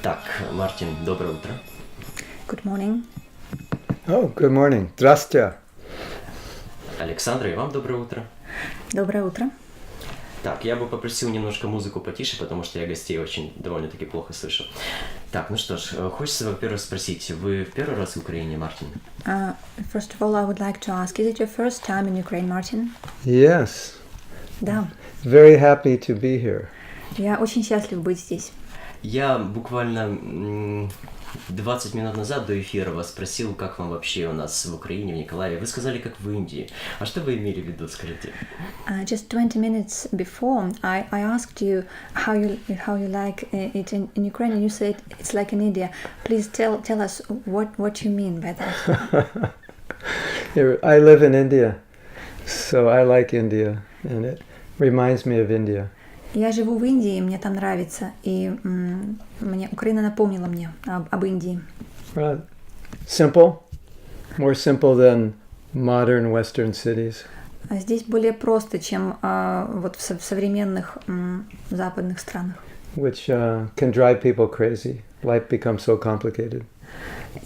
Так, Мартин, доброе утро. Good morning. Oh, good morning. Здравствуйте. Александра, и вам доброе утро. Доброе утро. Так, я бы попросил немножко музыку потише, потому что я гостей очень довольно-таки плохо слышу. Так, ну что ж, хочется, во-первых, спросить, вы в первый раз в Украине, Мартин? First of all, I would like to ask, is it your first time in Ukraine, Martin? Yes. Да. Very happy to be here. Я очень счастлив быть здесь. Я буквально 20 минут назад до эфира вас спросил, как вам вообще у нас в Украине, в Николаеве. Вы сказали, как в Индии. А что вы имели в виду, скажите? Just 20 minutes before, I asked you how you like it in Ukraine, and you said it's like in India. Please tell us what you mean by that. I live in India, so I like India, and it reminds me of India. Я живу в Индии, мне там нравится, и мне Украина напомнила мне об Индии. Right. Simple, more simple than modern Western cities. Здесь более просто, чем вот в современных западных странах. Which can drive people crazy. Life becomes so complicated.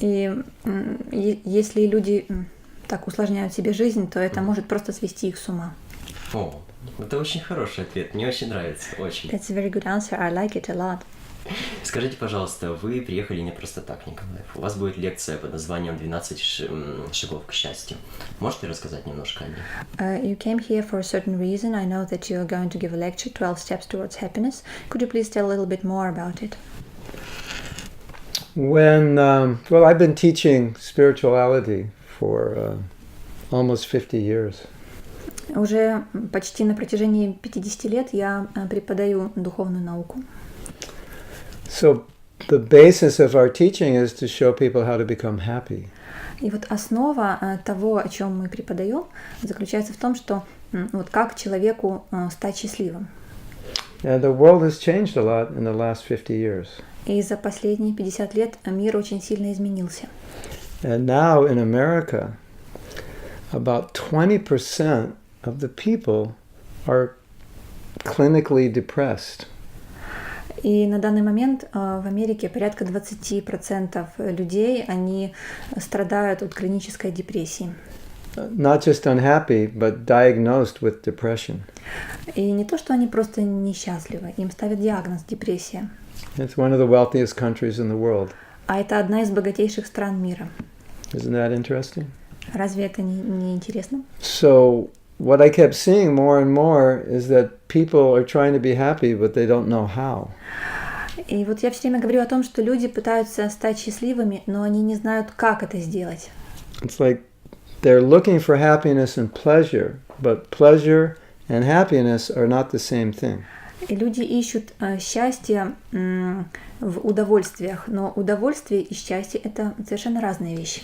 И если люди так усложняют себе жизнь, то это может просто свести их с ума. О, это очень хороший ответ, мне очень нравится, очень. That's a very good answer. I like it a lot. Скажите, пожалуйста, вы приехали не просто так, Николаев. У вас будет лекция под названием «12 шагов к счастью». Можете рассказать немножко о ней? You came here for a certain reason. I know that you are going to give a lecture, 12 steps towards happiness. Could you please tell a little bit more about it? Well, I've been teaching spirituality for almost 50 years. Уже почти на протяжении 50 лет я преподаю духовную науку. So the basis of our teaching is to show people how to become happy. И вот основа того, о чем мы преподаем, заключается в том, что вот как человеку стать счастливым. And the world has changed a lot in the last 50 years. И за последние 50 лет мир очень сильно изменился. And now in America, about 20% of the people are clinically depressed. И на данный момент в Америке порядка 20% людей, они страдают от клинической депрессии. Not just unhappy, but diagnosed with depression. И не то, что они просто несчастливы, им ставят диагноз депрессия. It's one of the wealthiest countries in the world. А это одна из богатейших стран мира. Isn't that interesting? Разве это не интересно? So what I kept seeing more and more is that people are trying to be happy, but they don't know how. И вот я все время говорю о том, что люди пытаются стать счастливыми, но они не знают, как это сделать. It's like they're looking for happiness and pleasure, but pleasure and happiness are not the same thing. И люди ищут счастье в удовольствиях, но удовольствие и счастье – это совершенно разные вещи.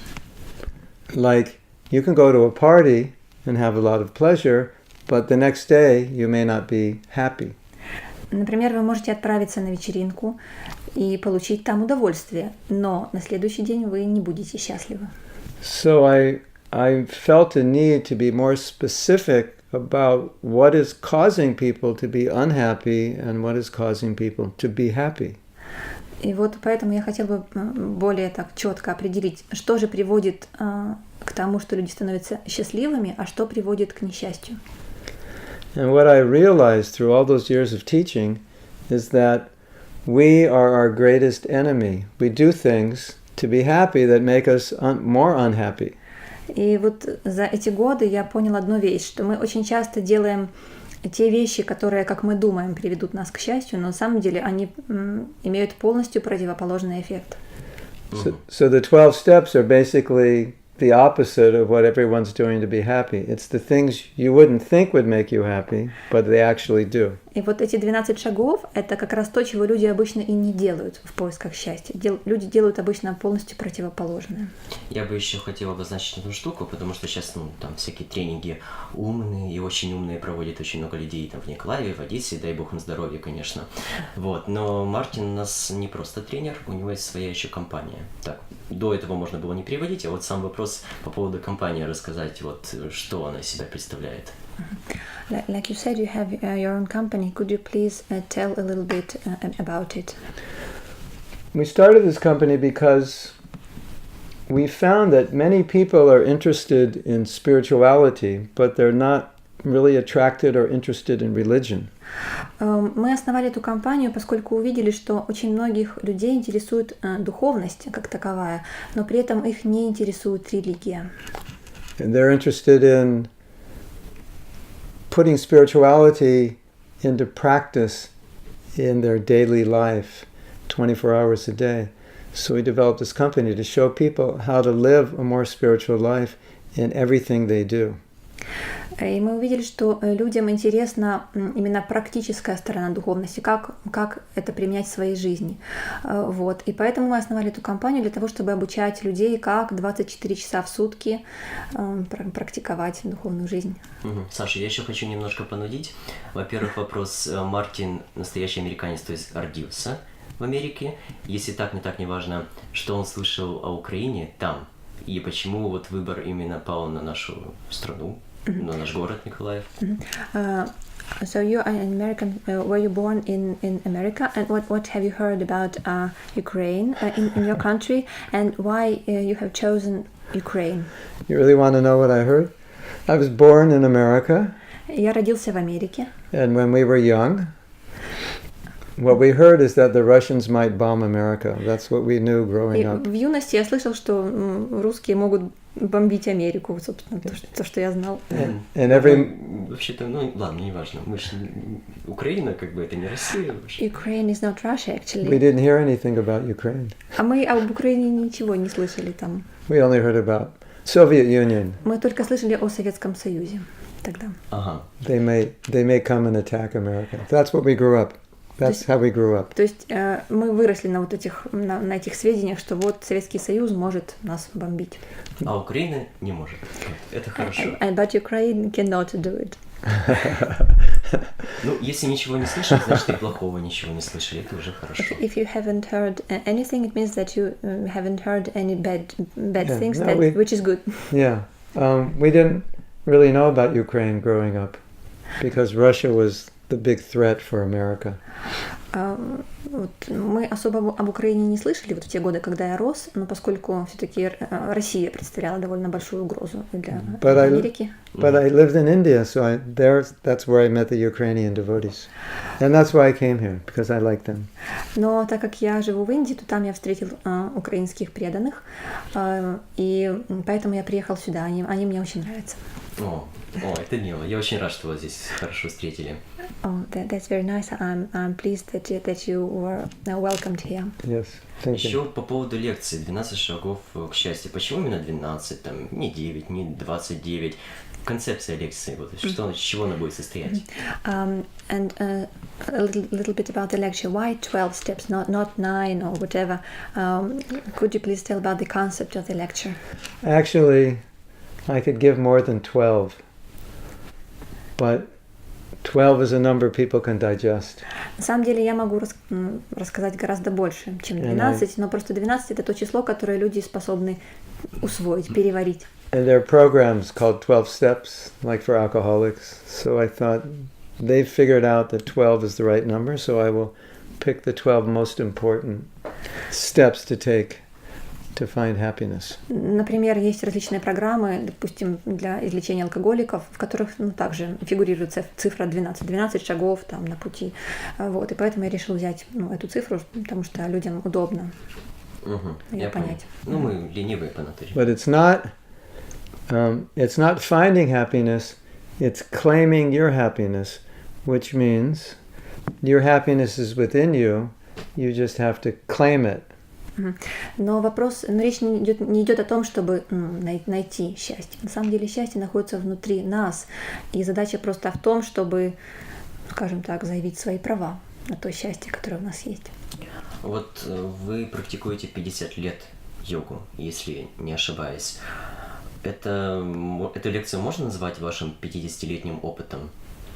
Like you can go to a party and have a lot of pleasure, but the next day you may not be happy. Например, вы можете отправиться на вечеринку и получить там удовольствие, но на следующий день вы не будете счастливы. So I felt a need to be more specific about what is causing people to be unhappy and what is causing people to be happy. И вот поэтому я хотела бы более так четко определить, что же приводит к тому, что люди становятся счастливыми, а что приводит к несчастью. And what I realized through all those years of teaching is that we are our greatest enemy. We do things to be happy that make us more unhappy. И вот за эти годы я поняла одну вещь, что мы очень часто делаем те вещи, которые, как мы думаем, приведут нас к счастью, но на самом деле они имеют полностью противоположный эффект. So the 12 steps are basically the opposite of what everyone's doing to be happy. It's the things you wouldn't think would make you happy, but they actually do. И вот эти 12 шагов – это как раз то, чего люди обычно и не делают в поисках счастья. Люди делают обычно полностью противоположное. Я бы еще хотел обозначить одну штуку, потому что сейчас там всякие тренинги умные и очень умные проводят очень много людей там в Николаеве, в Одессе, дай бог на здоровье, конечно. Вот. Но Мартин у нас не просто тренер, у него есть своя еще компания. Так, до этого можно было не переводить, а вот сам вопрос по поводу компании рассказать, вот что она из себя представляет. Like you said, you have your own company. Could you please tell a little bit about it? We started this company because we found that many people are interested in spirituality, but they're not really attracted or interested in religion. Мы основали эту компанию, поскольку увидели, что очень многих людей интересует духовность как таковая, но при этом их не интересует религия. And they're interested in putting spirituality into practice in their daily life, 24 hours a day. So we developed this company to show people how to live a more spiritual life in everything they do. И мы увидели, что людям интересна именно практическая сторона духовности, как это применять в своей жизни. Вот. И поэтому мы основали эту компанию для того, чтобы обучать людей, как 24 часа в сутки практиковать духовную жизнь. Саша, я еще хочу немножко понудить. Во-первых, вопрос. Мартин настоящий американец, то есть родился в Америке. Если так, не важно, что он слышал о Украине там, и почему вот выбор именно пал на нашу страну, на наш город Николаев. So you are an American. Were you born in America? And what have you heard about Ukraine in your country? And why you have chosen Ukraine? You really want to know what I heard? I was born in America. Я родился в Америке. And when we were young, what we heard is that the Russians might bomb America. That's what we knew growing up. В юности я слышал, что русские могут бомбить Америку, собственно, то, что я знал. And every... Вообще-то, ладно, не важно. Мы же Украина, как бы, это не Россия. Ukraine is not Russia, actually. We didn't hear anything about Ukraine. А мы об Украине ничего не слышали там. We only heard about Soviet Union. Мы только слышали о Советском Союзе тогда. Ага. They may come and attack America. That's what we grew up. That's how we grew up. То есть мы выросли на на этих сведениях, что вот Советский Союз может нас бомбить. А Украина не может. Это хорошо. But Ukraine cannot do it. Если ничего не слышали, значит и плохого ничего не слышали. Это уже хорошо. If you haven't heard anything, it means that you haven't heard any bad things, which is good. Yeah. We didn't really know about Ukraine growing up because Russia was the big threat for America. Мы особо об Украине не слышали в те годы, когда я рос, но поскольку все-таки Россия представляла довольно большую угрозу для Америки. But I lived in India, so that's where I met the Ukrainian devotees. And that's why I came here, because I like them. Но так как я живу в Индии, то там я встретил украинских преданных, и поэтому я приехал сюда, они мне очень нравятся. О, это мило. Я очень рад, что вас здесь хорошо встретили. Oh, that's very nice. I'm pleased that you were welcomed here. Yes, thank you. Еще по поводу лекции 12 шагов к счастью. Почему именно 12, там, не 9, не 29? Концепция лекции, вот, с чего она будет состоять? And a little bit about the lecture. Why 12 steps, not 9 or whatever? Could you please tell about the concept of the lecture? Actually, I could give more than 12, but 12 is a number people can digest. На самом деле я могу рассказать гораздо больше, чем 12, но просто 12 это то число, которое люди способны усвоить, переварить. And there are programs called 12 steps, like for alcoholics. So I thought they figured out that 12 is the right number, so I will pick the 12 most important steps to take to find happiness. Например, есть различные программы, допустим, для излечения алкоголиков, в которых также фигурирует цифра 12, 12 шагов там на пути. Вот, и поэтому я решил взять эту цифру, потому что людям удобно ее понять. Мы ленивые по натуре. But it's not finding happiness, it's claiming your happiness, which means your happiness is within you, you just have to claim it. Но речь не идет о том, чтобы найти счастье. На самом деле счастье находится внутри нас, и задача просто в том, чтобы, скажем так, заявить свои права на то счастье, которое у нас есть. Вот вы практикуете 50 лет йогу, если не ошибаюсь. Эту лекцию можно назвать вашим 50-летним опытом?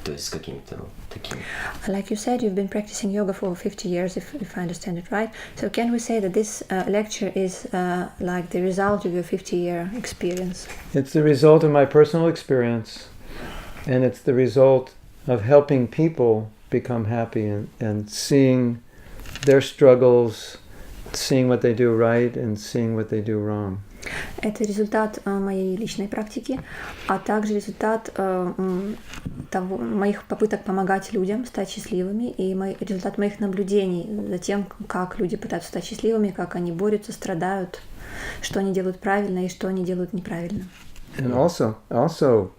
То есть каким-то таким. Like you said, you've been practicing yoga for 50 years, if I understand it right. So can we say that this lecture is like the result of your 50-year experience? It's the result of my personal experience And it's the result of helping people become happy and seeing their struggles, seeing what they do right and seeing what they do wrong. Это результат моей личной практики, а также результат моих попыток помогать людям стать счастливыми и результат моих наблюдений за тем, как люди пытаются стать счастливыми, как они борются, страдают, что они делают правильно и что они делают неправильно. And also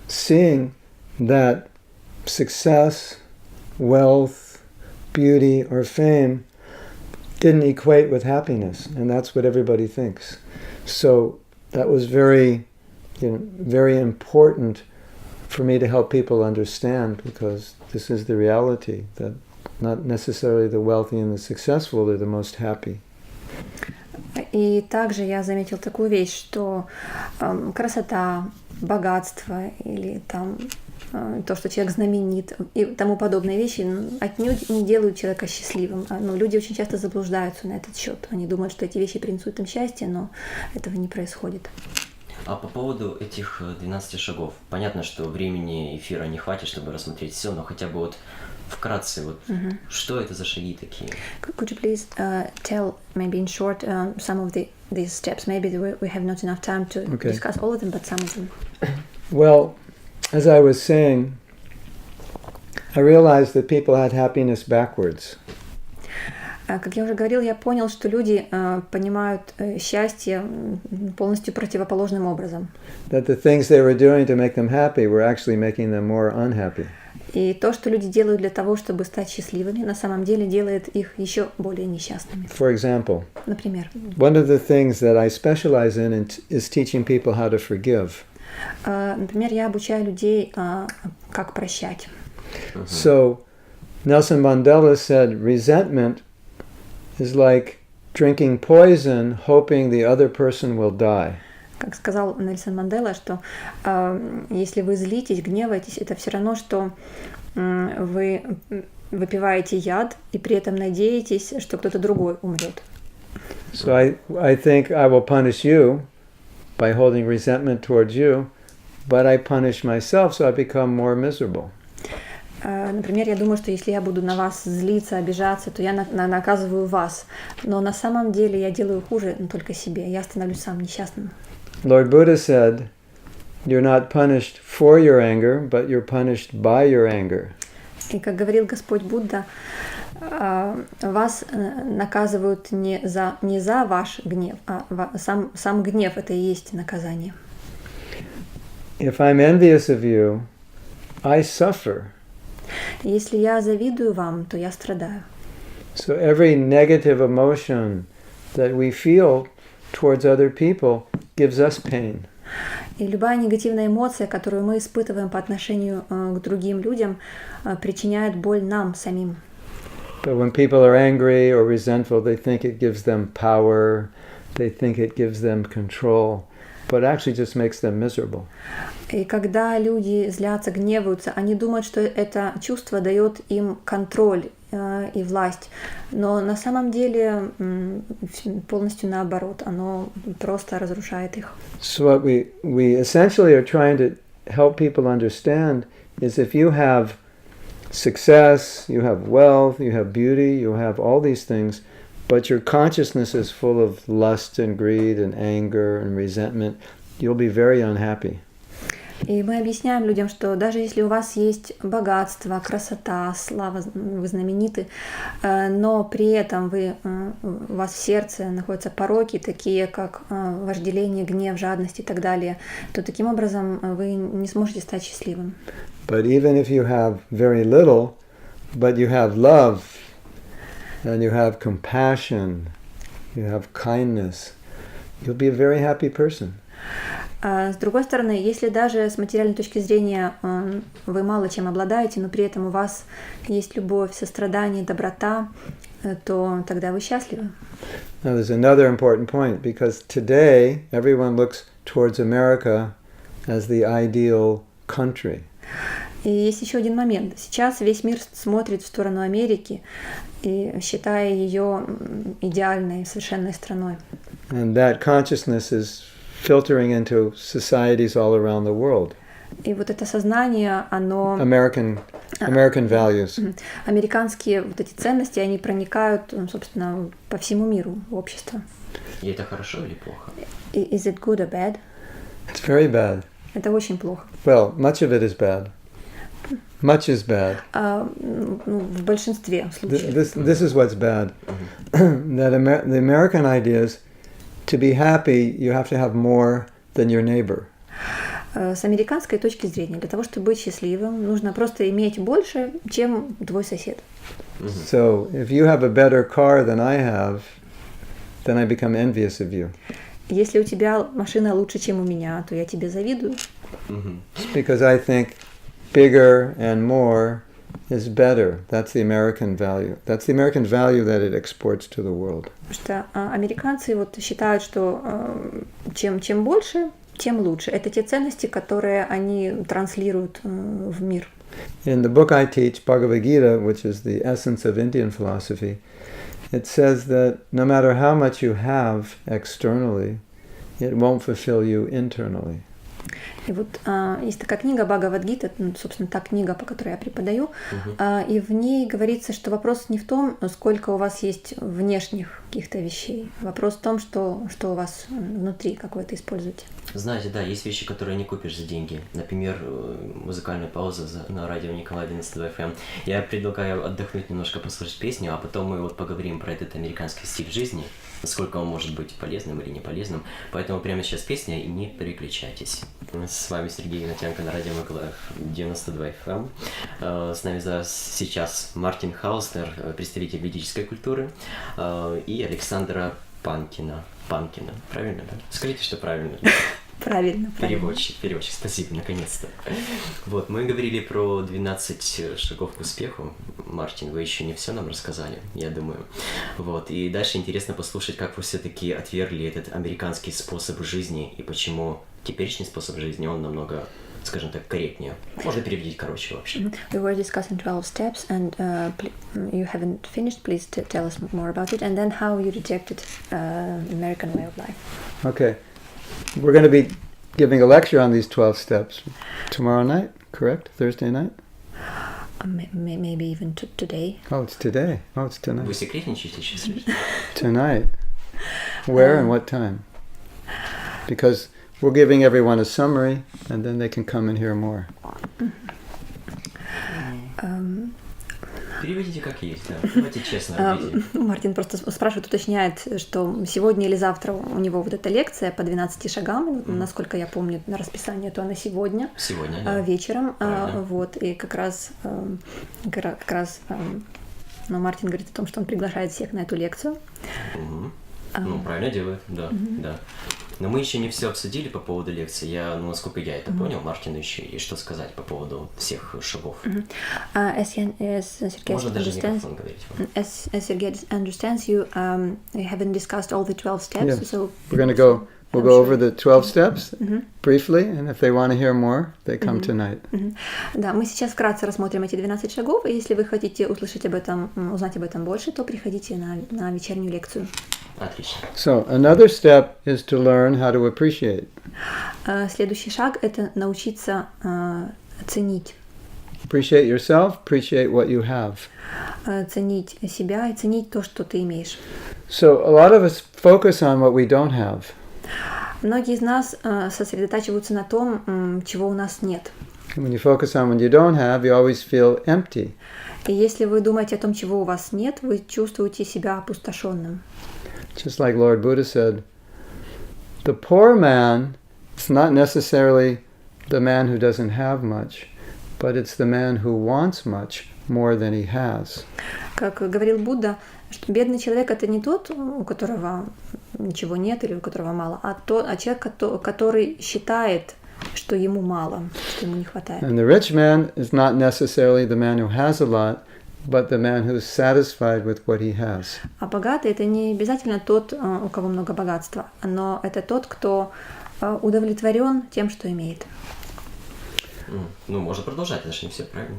seeing that success, wealth, beauty, or fame didn't equate with happiness, and that's what everybody thinks. So that was very important for me to help people understand, because this is the reality, that not necessarily the wealthy and the successful are the most happy. И также я заметил такую вещь, что красота, богатство или там то, что человек знаменит и тому подобные вещи отнюдь не делают человека счастливым. Но люди очень часто заблуждаются на этот счет. Они думают, что эти вещи принесут им счастье, но этого не происходит. А по поводу этих 12 шагов, понятно, что времени эфира не хватит, чтобы рассмотреть все, но хотя бы вот вкратце, вот что это за шаги такие? Could you please tell, maybe in short, some of these steps? Maybe we have not enough time to discuss all of them, but some of them. Well, as I was saying, I realized that people had happiness backwards. Как я уже говорил, я понял, что люди понимают счастье полностью противоположным образом. That the things they were doing to make them happy were actually making them more unhappy. И то, что люди делают для того, чтобы стать счастливыми, на самом деле делает их еще более несчастными. For example, например, one of the things that I specialize in is teaching people how to forgive. Например, я обучаю людей, как прощать. So, Nelson Mandela said, resentment is like drinking poison, hoping the other person will die. Как сказал Нельсон Мандела, что если вы злитесь, гневаетесь, это все равно, что вы выпиваете яд и при этом надеетесь, что кто-то другой умрет. So I think I will punish you by holding resentment towards you, but I punish myself, so I become more miserable. Например, я думаю, что если я буду на вас злиться, обижаться, то я наказываю вас. Но на самом деле я делаю хуже только себе. Я становлюсь сам несчастным. Lord Buddha said, you're not punished for your anger, but you're punished by your anger. И как говорил Господь Будда, вас наказывают не за ваш гнев, а сам гнев — это и есть наказание. If I'm envious of you, I suffer. Если я завидую вам, то я страдаю. So every negative emotion that we feel towards other people gives us pain. И любая негативная эмоция, которую мы испытываем по отношению к другим людям, причиняет боль нам самим. But when people are angry or resentful, they think it gives them power, they think it gives them control, but actually just makes them miserable. И когда люди злятся, гневаются, они думают, что это чувство дает им контроль и власть. Но на самом деле полностью наоборот, оно просто разрушает их. So what we essentially are trying to help people understand is if you have success, you have wealth, you have beauty, you have all these things, but your consciousness is full of lust and greed and anger and resentment, you'll be very unhappy. И мы объясняем людям, что даже если у вас есть богатство, красота, слава, вы знамениты, но при этом у вас в сердце находятся пороки, такие как вожделение, гнев, жадность и так далее, то таким образом вы не сможете стать счастливым. But even if you have very little, but you have love, and you have compassion, you have kindness, you'll be a very happy person. С другой стороны, если даже с материальной точки зрения вы мало чем обладаете, но при этом у вас есть любовь, сострадание, доброта, то тогда вы счастливы. Now there's another important point, because today everyone looks towards America as the ideal country. И есть еще один момент. Сейчас весь мир смотрит в сторону Америки, и считая ее идеальной, совершенной страной. And that consciousness is filtering into societies all around the world. И вот это сознание, оно... American values. Американские вот эти ценности, они проникают, собственно, по всему миру, в общество. И это хорошо или плохо? Is it good or bad? It's very bad. Это очень плохо. Well, much of it is bad. Much is bad. В большинстве случаев. This is what's bad. That the American idea is to be happy, you have to have more than your neighbor. С американской точки зрения, для того, чтобы быть счастливым, нужно просто иметь больше, чем твой сосед. So, if you have a better car than I have, then I become envious of you. Если у тебя машина лучше, чем у меня, то я тебе завидую. Because I think bigger and more is better. That's the American value. That's the American value that it exports to the world. Потому что американцы вот считают, что чем больше, тем лучше. Это те ценности, которые они транслируют в мир. In the book I teach, Bhagavad Gita, which is the essence of Indian philosophy, it says that no matter how much you have externally, it won't fulfill you internally. И вот есть такая книга Бхагавад-гита, собственно, та книга, по которой я преподаю, и в ней говорится, что вопрос не в том, сколько у вас есть внешних каких-то вещей. Вопрос в том, что у вас внутри, как вы это используете. Знаете, да, есть вещи, которые не купишь за деньги. Например, музыкальную паузу на радио Николаеве на 102 FM. Я предлагаю отдохнуть немножко, послушать песню, а потом мы вот поговорим про этот американский стиль жизни, насколько он может быть полезным или не полезным. Поэтому прямо сейчас песня, и не переключайтесь. С вами Сергей Игнатенко на радио Николаев 92 FM. С нами сейчас Мартин Хауснер, представитель ведической культуры, и Александра Панкина. Правильно, да? Скажите, что правильно. Правильно. Переводчик, спасибо, наконец-то. Вот, мы говорили про 12 шагов к успеху. Мартин, вы еще не все нам рассказали, я думаю. Вот, и дальше интересно послушать, как вы все-таки отвергли этот американский способ жизни и почему теперешний способ жизни, он намного, скажем так, корректнее. Можно переводить короче вообще. We were discussing 12 steps and you haven't finished. Please tell us more about it and then how you rejected American way of life. Okay. We're going to be giving a lecture on these 12 steps tomorrow night, correct? Thursday night? Maybe even today. Oh, it's today. Oh, it's tonight. Вы секретничаете сейчас? Tonight. Where and what time? Because we're giving everyone a summary, and then they can come and hear more. Переведите как есть, да. Давайте честно объясним. Мартин просто спрашивает, уточняет, что сегодня или завтра у него вот эта лекция по 12 шагам, насколько я помню на расписание, то она сегодня да. Вечером. Вот, и как раз Мартин говорит о том, что он приглашает всех на эту лекцию. Правильно делает, да. Но мы еще не все обсудили по поводу лекции. Насколько я это понял, Мартину еще есть что сказать по поводу всех шагов. Можно даже микрофон говорить. As Sergei understands you, you haven't discussed all the 12 steps. Yeah. So we'll go over the 12 steps briefly, and if they want to hear more, they come tonight. Да, мы сейчас вкратце рассмотрим эти 12 шагов, и если вы хотите услышать об этом, узнать об этом больше, то приходите на вечернюю лекцию. Отлично. So, another step is to learn how to appreciate. Следующий шаг – это научиться ценить. Appreciate yourself, appreciate what you have. Ценить себя и ценить то, что ты имеешь. So, a lot of us focus on what we don't have. Многие из нас сосредотачиваются на том, чего у нас нет. When you focus on what you don't have, you always feel empty. И если вы думаете о том, чего у вас нет, вы чувствуете себя опустошенным. Just like Lord Buddha said, the poor man is not necessarily the man who doesn't have much, but it's the man who wants much more than he has. Как говорил Будда, что бедный человек – это не тот, у которого ничего нет или у которого мало, а человек, который считает, что ему мало, что ему не хватает. And the rich man is not necessarily the man who has a lot, but the man who's satisfied with what he has. А богатый – это не обязательно тот, у кого много богатства, но это тот, кто удовлетворен тем, что имеет. Можно продолжать, это же не все, правильно?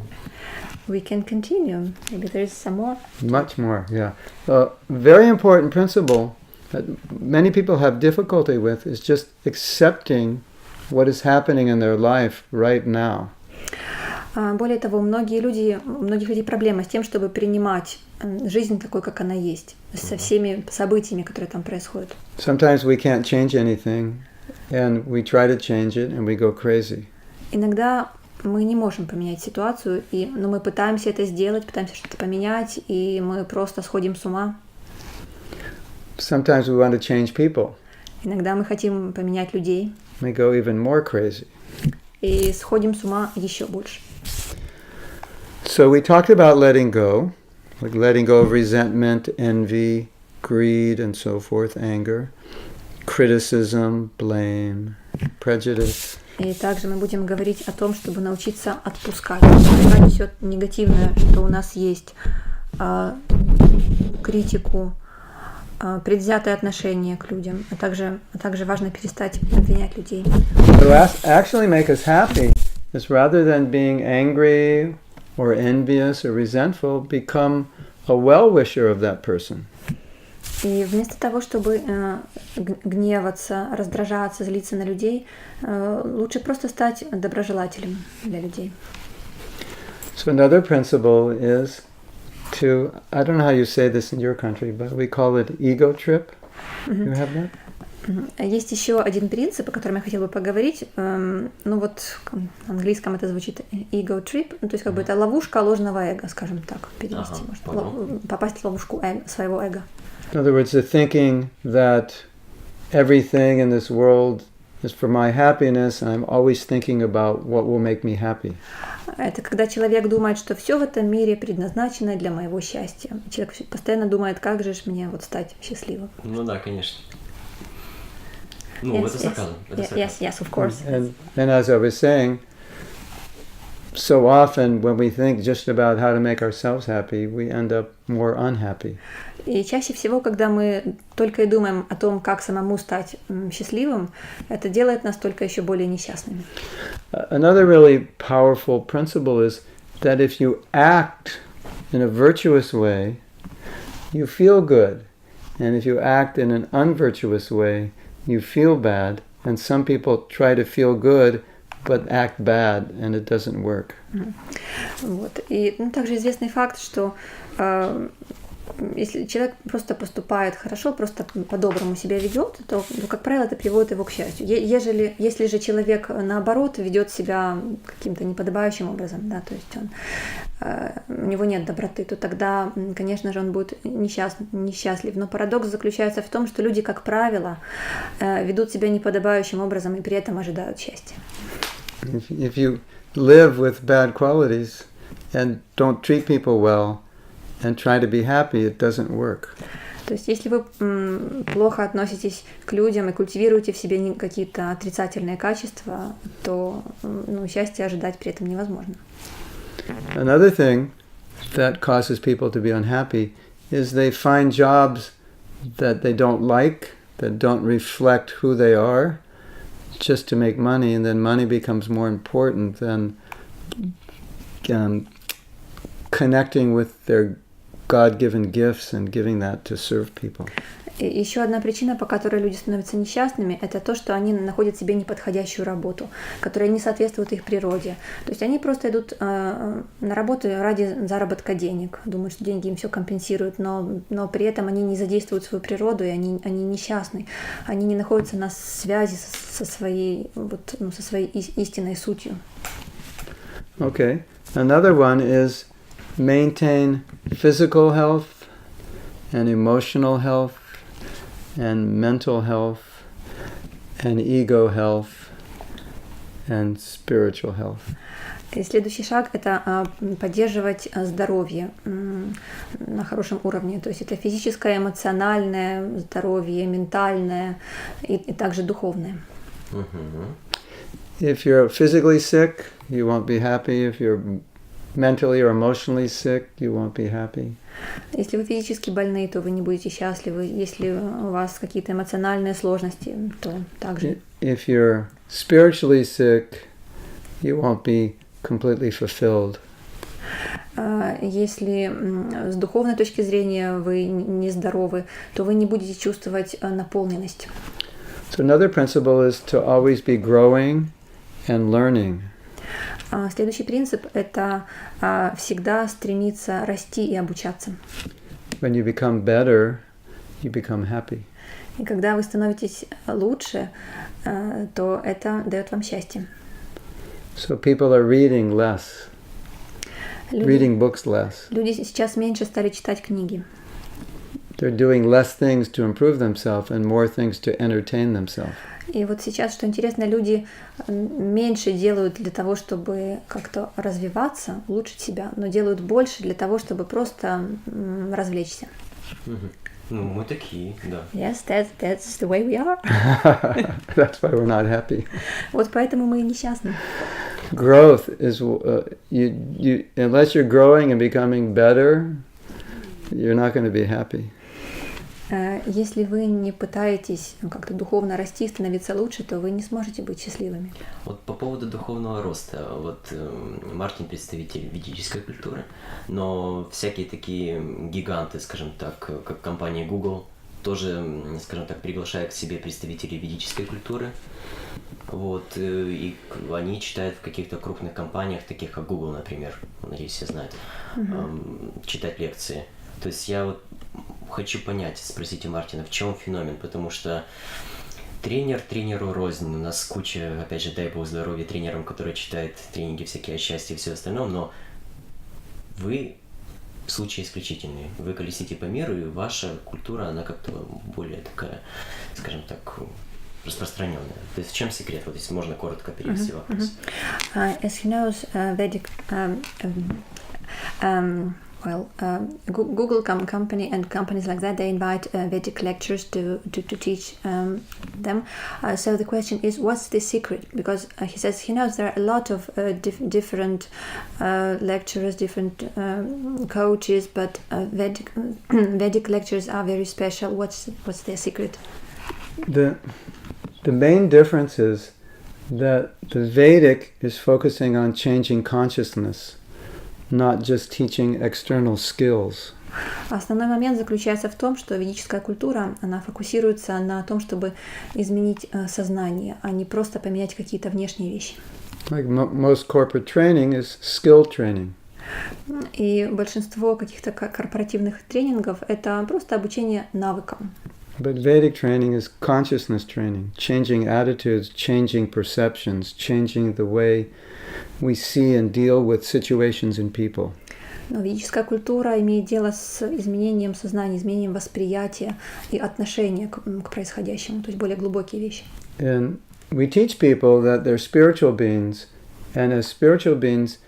We can continue. Maybe there is some more. Much more, yeah. A very important principle that many people have difficulty with is just accepting what is happening in their life right now. Более того, у многих людей проблема с тем, чтобы принимать жизнь такой, как она есть, со всеми событиями, которые там происходят. Sometimes we can't change anything, and we try to change it, and we go crazy. Иногда мы не можем поменять ситуацию, но мы пытаемся это сделать, пытаемся что-то поменять, и мы просто сходим с ума. Sometimes we want to change people. Иногда мы хотим поменять людей. We go even more crazy. И сходим с ума еще больше. So we talked about letting go, like letting go of resentment, envy, greed, and so forth, anger, criticism, blame, prejudice. И также мы будем говорить о том, чтобы научиться отпускать все негативное, что у нас есть, критику, предвзятое отношение к людям, а также важно перестать обвинять людей. What actually make us happy is rather than being angry or envious or resentful, become a well-wisher of that person. И вместо того, чтобы гневаться, раздражаться, злиться на людей, лучше просто стать доброжелателем для людей. So another principle is to, I don't know how you say this in your country, but we call it ego trip. You have that? Есть еще один принцип, о котором я хотела бы поговорить. Ну вот на английском это звучит ego trip, ну, то есть как бы это ловушка ложного эго, скажем так, перевести можно. Попасть в ловушку своего эго. In other words, the thinking that everything in this world is for my happiness, and I'm always thinking about what will make me happy. Это когда человек думает, что все в этом мире предназначено для моего счастья. Человек постоянно думает, как же мне вот стать счастливым. Ну да, конечно. Ну, это сарказм. Yes, of course. And as I was saying, so often when we think just about how to make ourselves happy, we end up more unhappy. И чаще всего, когда мы только и думаем о том, как самому стать счастливым, это делает нас только еще более несчастными. Another really powerful principle is that if you act in a virtuous way, you feel good. And if you act in an unvirtuous way, you feel bad. And some people try to feel good, but act bad, and it doesn't work. Вот. И также известный факт, что если человек просто поступает хорошо, просто по-доброму себя ведет, то, как правило, это приводит его к счастью. Если же человек, наоборот, ведет себя каким-то неподобающим образом, да, то есть у него нет доброты, то тогда, конечно же, он будет несчастлив. Но парадокс заключается в том, что люди, как правило, ведут себя неподобающим образом и при этом ожидают счастья. If you live with bad qualities and don't treat people well, and try to be happy, it doesn't work. То есть, если вы плохо относитесь к людям и культивируете в себе какие-то отрицательные качества, то счастья ожидать при этом невозможно. Another thing that causes people to be unhappy is they find jobs that they don't like, that don't reflect who they are, just to make money, and then money becomes more important than connecting with their God-given gifts and giving that to serve people. И еще одна причина, по которой люди становятся несчастными, это то, что они находят себе неподходящую работу, которая не соответствует их природе. То есть они просто идут на работу ради заработка денег, думают, что деньги им все компенсируют, но при этом они не задействуют свою природу, и они несчастны. Они не находятся на связи со своей истинной сутью. Okay. Another one is maintain physical health and emotional health and mental health and ego health and spiritual health. И следующий шаг – это поддерживать здоровье на хорошем уровне. То есть это физическое, эмоциональное здоровье, ментальное и также духовное. If you're physically sick, you won't be happy. If you're mentally or emotionally sick, you won't be happy. Если вы физически больны, то вы не будете счастливы. Если у вас какие-то эмоциональные сложности, то также. If you're spiritually sick, you won't be completely fulfilled. Если с духовной точки зрения вы нездоровы, то вы не будете чувствовать наполненность. So another principle is to always be growing and learning. Следующий принцип – это всегда стремиться расти и обучаться. When you become better, you become happy. И когда вы становитесь лучше, то это дает вам счастье. So people are reading less, reading books less. Люди сейчас меньше стали читать книги. They're doing less things to improve themselves and more things to entertain themselves. И вот сейчас, что интересно, люди меньше делают для того, чтобы как-то развиваться, улучшить себя, но делают больше для того, чтобы просто развлечься. Ну, мы такие, да. Yes, that's the way we are. That's why we're not happy. Вот поэтому мы и несчастны. Growth is unless you're growing and becoming better, you're not going to be happy. Если вы не пытаетесь как-то духовно расти, становиться лучше, то вы не сможете быть счастливыми. Вот по поводу духовного роста, вот Мартин представитель ведической культуры, но всякие такие гиганты, скажем так, как компания Google, тоже, скажем так, приглашают к себе представителей ведической культуры. Вот, и они читают в каких-то крупных компаниях, таких как Google, например, надеюсь, все знают, читать лекции. То есть я вот хочу понять, спросите Мартина, в чем феномен, потому что тренер тренеру рознь. У нас куча, опять же, дай бог здоровья тренерам, которые читают тренинги всякие о счастье и все остальное, но вы случай исключительный. Вы колесите по миру, и ваша культура, она как-то более такая, скажем так, распространенная. То есть в чем секрет? Вот если можно коротко перевести вопрос. As he knows, Vedic, Google company and companies like that, they invite Vedic lecturers to teach them. So the question is, what's the secret? Because he says he knows there are a lot of different lecturers, different coaches, but Vedic lectures are very special. What's their secret? The main difference is that the Vedic is focusing on changing consciousness, not just teaching external skills. Основной момент заключается в том, что ведическая культура, она фокусируется на том, чтобы изменить сознание, а не просто поменять какие-то внешние вещи. Like most corporate training is skill training. И большинство каких-то корпоративных тренингов – это просто обучение навыкам. But Vedic training is consciousness training, changing attitudes, changing perceptions, changing the way we see and deal with situations and people. Но ведическая культура имеет дело с изменением сознания, изменением восприятия и отношения к происходящему, то есть более глубокие вещи. And we teach people that they're spiritual beings, and as spiritual beings,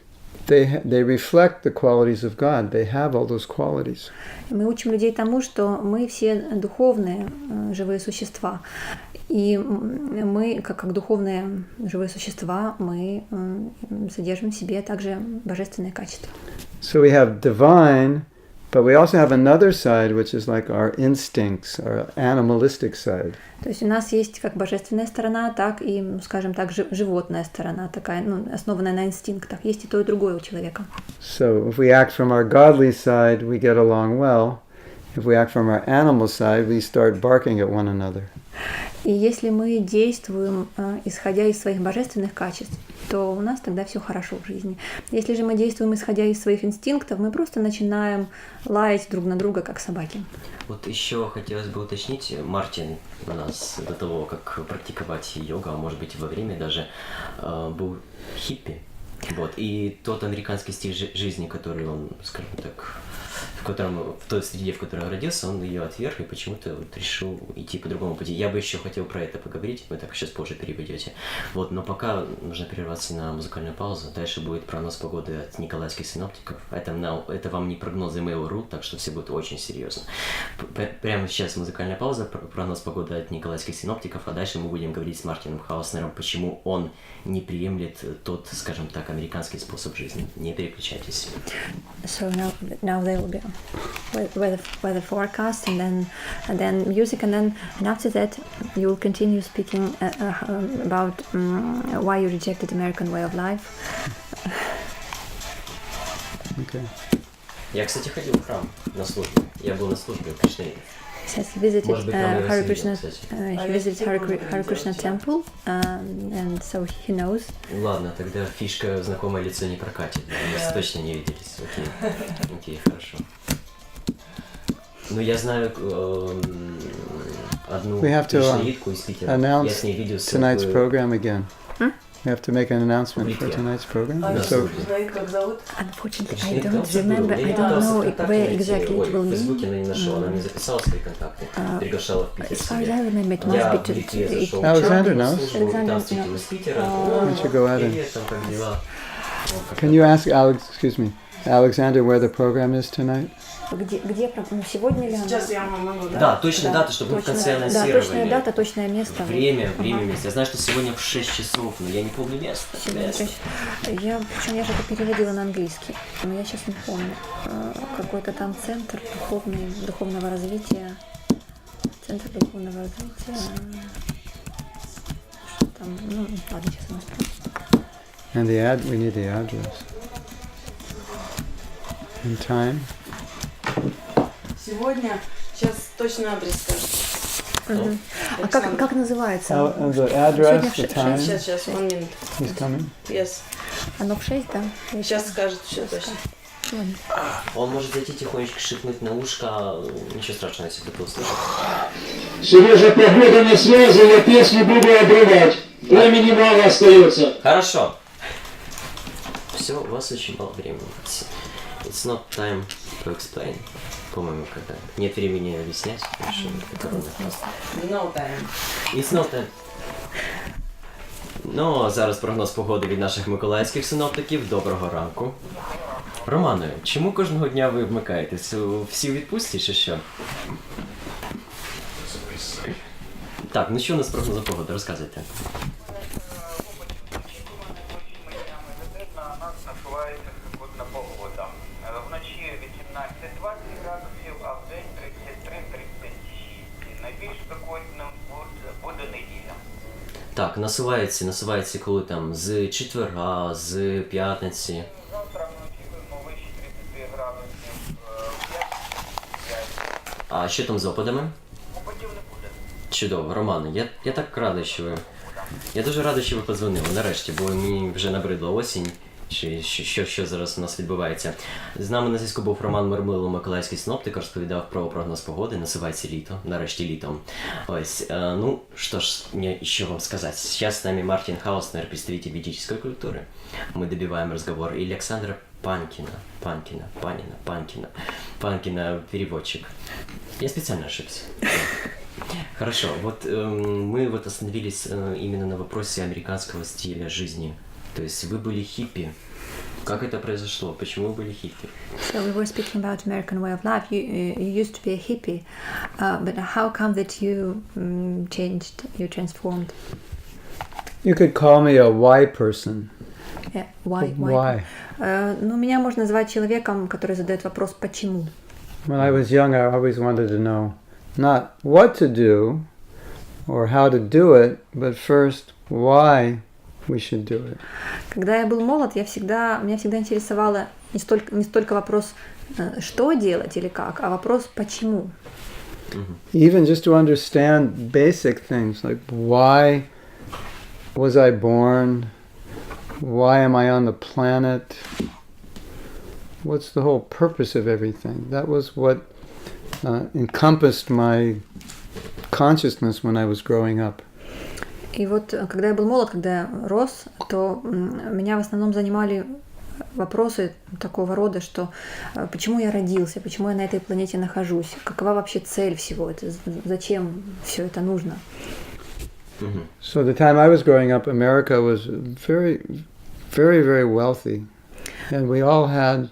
they reflect the qualities of God. They have all those qualities. Мы учим людей тому, что мы все духовные живые существа. И мы, как духовные живые существа, мы содержим в себе также божественные качества. So we have divine, but we also have another side, which is like our instincts, our animalistic side. То есть у нас есть как божественная сторона, так и, скажем так, животная сторона, такая, основанная на инстинктах. Есть и то, и другое у человека. So if we act from our godly side, we get along well. If we act from our animal side, we start barking at one another. И если мы действуем, исходя из своих божественных качеств, то у нас тогда все хорошо в жизни. Если же мы действуем, исходя из своих инстинктов, мы просто начинаем лаять друг на друга, как собаки. Вот еще хотелось бы уточнить, Мартин у нас до того, как практиковать йогу, а может быть во время даже, был хиппи. Вот. И тот американский стиль жизни, который он, скажем так, в той среде, в которой он родился, он ее отверг и почему-то вот решил идти по другому пути. Я бы еще хотел про это поговорить, вы так сейчас позже переведете. Вот, но пока нужно прерваться на музыкальную паузу. Дальше будет прогноз погоды от николаевских синоптиков. Это вам не прогнозы Mail.ru, так что все будет очень серьезно. Прямо сейчас музыкальная пауза, прогноз погоды от николаевских синоптиков, а дальше мы будем говорить с Мартином Хауснером, почему он не приемлет тот, скажем так, американский способ жизни. Не переключайтесь. So now there will be weather forecast and then music and after that you will continue speaking about why you rejected American way of life. Okay. Я, кстати, ходил в храм на службу. Я был на службе в Кришне. Says he visited Может быть, там и Hare Россия, Krishna. кстати. He visited Hare Krishna temple, and so he knows. Ладно, тогда фишка «знакомое лицо не прокатит». Мы точно не виделись. Окей, хорошо. Ну, я знаю одну We have to шиитку из Питера. Я announce с ней видел tonight's program again. We have to make an announcement for Public, tonight's program. So, Знаете, как зовут? Unfortunately, Точнее, I don't там всё было. remember. Я I не don't пытался know контакты where найти. exactly Ой, it will в Фейсбуке be. она не нашла, она мне записала свои контакты, приглашала в Питер As far as себе. I remember, it Я must в be Литве to зашел Alexander knows. службу, и там Alexander встретил из Питера. Why don't you go out and... Привет, там как дела? Can you ask Alexander where the program is tonight? Где сегодня ли она? Сейчас я вам могу, да? Да, точная дата, чтобы мы в конце Да, анонсировали. точная дата, точное место. Время, место. Я знаю, что сегодня в 6 часов, но я не помню место. Причем я же это переводила на английский, но я сейчас не помню. Какой-то там центр духовного развития. Центр духовного развития. Что там? Ну, ладно, сейчас я спрошу. And we need the address. And time? Сегодня, сейчас точно адрес скажу. А как называется? The address, the time. Сейчас, one minute. He's coming. Yes. Оно в 6, да? Сейчас скажет все точно. Ладно. Он может зайти тихонечко шикнуть на ушко. Ничего страшного, если кто-то услышит. Сережа, погода на связи, я песню буду обрывать. Времени мало остается. Хорошо. Все, у вас очень мало времени. It's not time to explain. По-моему, когда нет времени объяснять. No time. It's not time. Ну, а зараз прогноз погоди від наших миколаївських синоптиків. Доброго ранку. Романе, чому кожного дня ви вмикаєтесь? Всі у відпустці чи що? Так, ну що у нас прогноз погоди? Розказуйте. Спекотна погода. Вночі 18-20 градусів, а вдень 33-36. Найбільш спекотним буде неділя. Так, насувається коли там з четверга, з п'ятниці. Завтра ми очікуємо вище 30 градусів, А що там з опадами? опадів не буде. Чудово, Романе, я так радий, що ви... Я дуже радий, що ви подзвонили нарешті, бо мені вже набридла осінь. Чи що зараз у нас відбувається. З нами на зв'язку був Роман Мирмило, миколаївський синоптик, розповідав про прогноз погоди, насувається літо, нарешті літом. Ось, ну, что ж, мне еще вам сказать. Сейчас с нами Мартин Хауснер, представитель ведической культуры. Мы добиваем разговор. И Александра Панкина, переводчик. Я специально ошибся. Хорошо, вот мы вот остановились именно на вопросе американского стиля жизни. То есть вы были хиппи. Как это произошло? Почему вы были хиппи? So we were speaking about American way of life. You used to be a hippie, but how come that you changed, you transformed? You could call me a why person. Yeah, why? Why? Ну, меня можно назвать человеком, который задает вопрос «почему?». When I was young, I always wanted to know not what to do or how to do it, but first why we should do it. Когда я был молод, меня всегда интересовало не столько вопрос, что делать или как, а вопрос «почему?». Even just to understand basic things like why was I born? Why am I on the planet? What's the whole purpose of everything? That was what encompassed my consciousness when I was growing up. И вот, когда я был молод, когда я рос, то меня в основном занимали вопросы такого рода, что почему я родился, почему я на этой планете нахожусь, какова вообще цель всего это, зачем все это нужно. So the time I was growing up, America was very, very, very wealthy. And we all had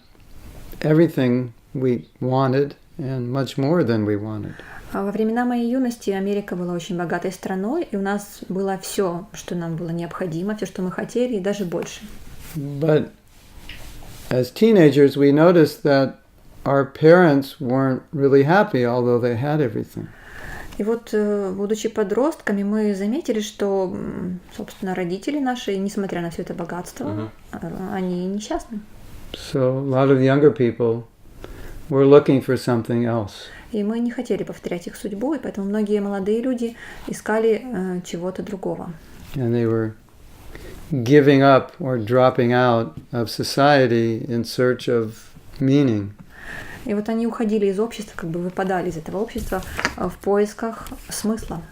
everything we wanted and much more than we wanted. Во времена моей юности Америка была очень богатой страной, и у нас было все, что нам было необходимо, все, что мы хотели, и даже больше. But as teenagers, we noticed that our parents weren't really happy, although they had everything. И вот, будучи подростками, мы заметили, что, собственно, родители наши, несмотря на все это богатство, они несчастны. So a lot of younger people were looking for something else. И мы не хотели повторять их судьбу, и поэтому многие молодые люди искали чего-то другого. And they were giving up or dropping out of society in search of meaning. И вот они уходили из общества, как бы выпадали из этого общества в поисках смысла.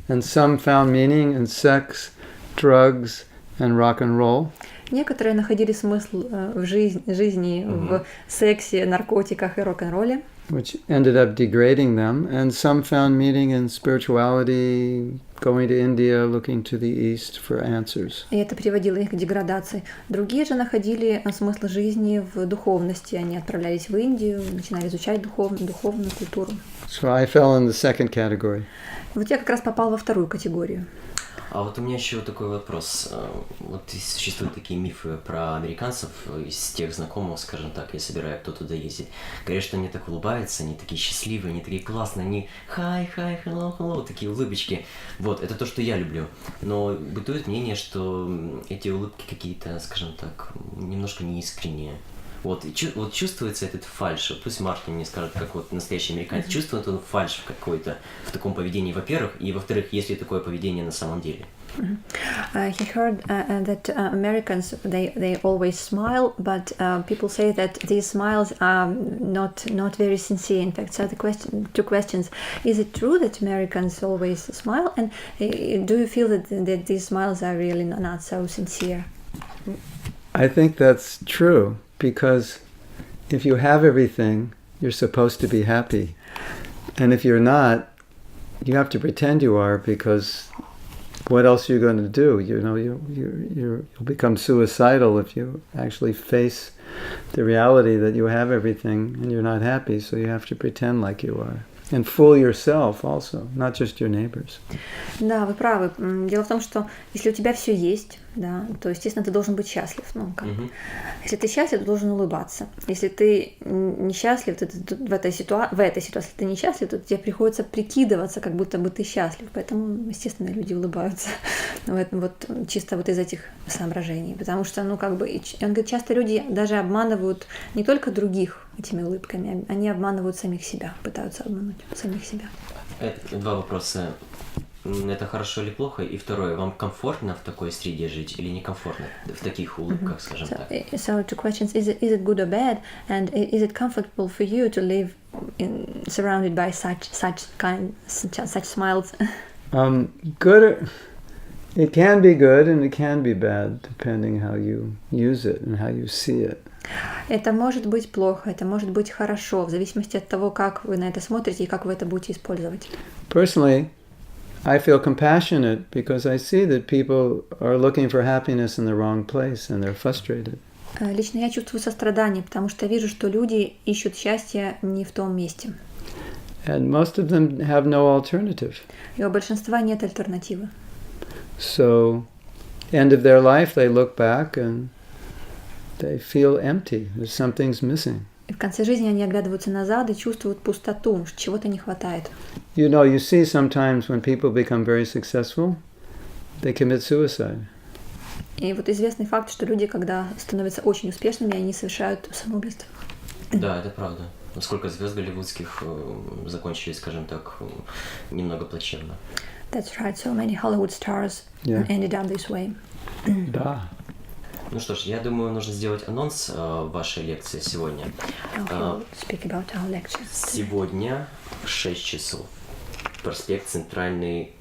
And some found meaning in sex, drugs, and rock and roll. Некоторые находили смысл в жизни в сексе, наркотиках и рок-н-ролле. Which ended up degrading them, and some found meaning in spirituality, going to India, looking to the east for answers. И это приводило их к деградации. Другие же находили смысл жизни в духовности. Они отправлялись в Индию, начинали изучать духовную культуру. So I fell in the second category. Вот я как раз попал во вторую категорию. А вот у меня еще такой вопрос. Вот существуют такие мифы про американцев, из тех знакомых, скажем так, я собираю, кто туда ездит. Говорят, что они так улыбаются, они такие счастливые, они такие классные, они hi, hello, такие улыбочки. Вот, это то, что я люблю. Но бытует мнение, что эти улыбки какие-то, скажем так, немножко неискренние. Вот чувствуется этот фальшь. Вот пусть Мартин мне скажет, как вот настоящий американец, чувствует он фальшь какой-то в таком поведении, во-первых, и во-вторых, есть ли такое поведение на самом деле? He heard that Americans they always smile, but people say that these smiles are not very sincere. In fact, so two questions: is it true that Americans always smile, and do you feel that these smiles are really not so sincere? I think that's true. Because if you have everything, you're supposed to be happy. And if you're not, you have to pretend you are, because what else are you going to do? You know, you'll become suicidal if you actually face the reality that you have everything and you're not happy, so you have to pretend like you are. And fool yourself also, not just your neighbors. Да, вы правы. Дело в том, что если у тебя все есть, да, то, естественно, ты должен быть счастлив. Ну, как? Если ты счастлив, ты должен улыбаться. Если ты несчастлив, то в этой ситуации ты несчастлив, то тебе приходится прикидываться, как будто бы ты счастлив. Поэтому, естественно, люди улыбаются. Вот чисто вот из этих соображений. Потому что, он говорит, часто люди даже обманывают не только других этими улыбками, они обманывают самих себя, пытаются обмануть самих себя. Два вопроса. Это хорошо или плохо? И второе, вам комфортно в такой среде жить или некомфортно в таких улыбках, скажем так? So two questions: is it good or bad, and is it comfortable for you to live surrounded by such smiles? Good. It can be good and it can be bad, depending how you use it and how you see it. Это может быть плохо, это может быть хорошо, в зависимости от того, как вы на это смотрите и как вы это будете использовать. Personally, I feel compassionate because I see that people are looking for happiness in the wrong place and they're frustrated. Лично я чувствую сострадание, потому что вижу, что люди ищут счастье не в том месте. And most of them have no alternative. И у большинства нет альтернативы. So, end of their life, they look back and they feel empty. There's something's missing. И в конце жизни они оглядываются назад и чувствуют пустоту, что чего-то не хватает. You know, you see sometimes when people become very successful, they commit suicide. И вот известный факт, что люди, когда становятся очень успешными, они совершают самоубийство. Да, это правда. Сколько звезд голливудских закончили, скажем так, немного плачевно. That's right. So many Hollywood stars ended up this way. Да. Ну что ж, я думаю, нужно сделать анонс вашей лекции сегодня. Speak about our lecture. Сегодня в 6 часов. Проспект Центральный,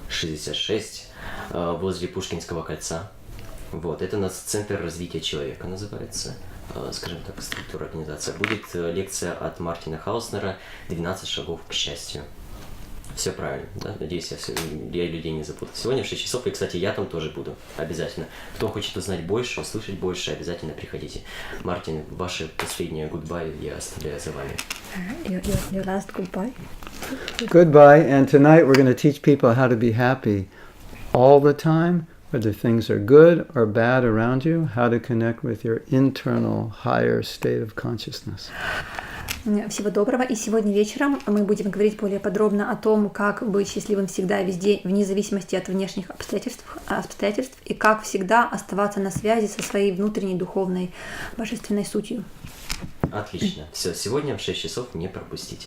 66, возле Пушкинского кольца. Вот, это у нас Центр развития человека называется, скажем так, структура организации. Будет лекция от Мартина Хауснера «12 шагов к счастью». Все правильно, да? Надеюсь, я людей не запутал. Сегодня в 6 часов, и, кстати, я там тоже буду, обязательно. Кто хочет узнать больше, услышать больше, обязательно приходите. Мартин, ваше последнее goodbye я оставляю за вами. Your last goodbye? Goodbye, and tonight we're going to teach people how to be happy all the time, whether things are good or bad around you, how to connect with your internal higher state of consciousness. Всего доброго. И сегодня вечером мы будем говорить более подробно о том, как быть счастливым всегда, везде, вне зависимости от внешних обстоятельств, и как всегда оставаться на связи со своей внутренней духовной божественной сутью. Отлично. Все, сегодня в 6 часов не пропустите.